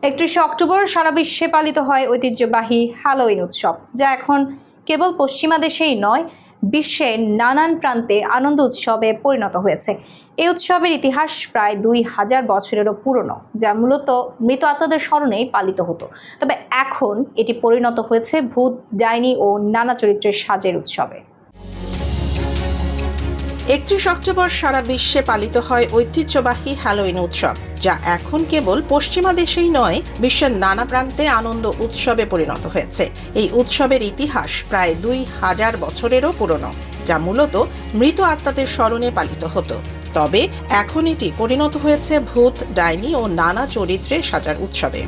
31 October সারা বিশ্বে পালিত হয় ঐতিহ্যবাহী হ্যালোউইন উৎসব, যা এখন কেবল পশ্চিমা দেশেই নয়, বিশ্বের নানান প্রান্তে আনন্দ উৎসবে পরিণত হয়েছে। এই উৎসবের ইতিহাস প্রায় 2000 বছরেরও পুরনো, যা মূলত মৃত আত্মাদের স্মরণেই পালিত হতো। তবে এখন এটি পরিণত হয়েছে ভূত, ডাইনি ও নানা চরিত্রের সাজের উৎসবে। 31 অক্টোবর সারা বিশ্বে পালিত হয় ঐতিহ্যবাহী হ্যালোউইন উৎসব, যা এখন কেবল পশ্চিমা দেশেই নয়, বিশ্বের নানা প্রান্তে আনন্দ উৎসবে পরিণত হয়েছে। এই উৎসবের ইতিহাস প্রায় 2000 বছরেরও পুরনো, যা মূলত মৃত আত্মাদের স্মরণে পালিত হতো। তবে এখন এটি পরিণত হয়েছে ভূত, ডাইনি ও নানা চরিত্রে সাজার উৎসবে।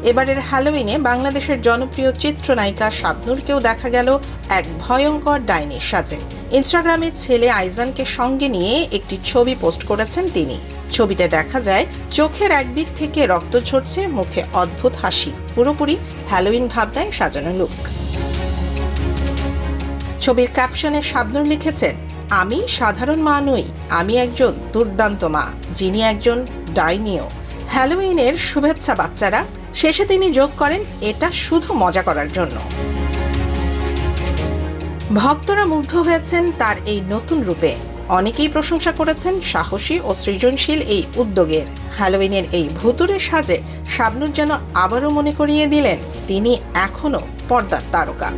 এবারের হ্যালোউইনে বাংলাদেশের জনপ্রিয় চিত্রনায়িকা শাবনূরকেও দেখা গেল এক ভয়ঙ্কর ডাইনির সাজে। ইনস্টাগ্রামে ছেলে আইজানকে সঙ্গে নিয়ে একটি ছবি পোস্ট করেছেন তিনি। ছবিতে দেখা যায় চোখের একদিক থেকে রক্ত ঝরছে, মুখে অদ্ভুত হাসি, পুরোপুরি হ্যালোউইন ভাবনায় সাজানো লুক। ছবির ক্যাপশনে শাবনূর লিখেছেন, "আমি সাধারণ মা নই, আমি একজন দুর্দান্ত মা, যিনি একজন ডাইনিও। হ্যালোউইনের শুভেচ্ছা বাচ্চারা।" শেষে তিনি যোগ করেন, "এটা শুধু মজা করার জন্য।" ভক্তরা মুগ্ধ হয়েছেন তার এই নতুন রূপে। অনেকেই প্রশংসা করেছেন সাহসী ও সৃজনশীল এই উদ্যোগের। হ্যালোউইনের এই ভুতুড়ে সাজে শাবনূর যেন আবারও মনে করিয়ে দিলেন তিনি এখনও পর্দার তারকা।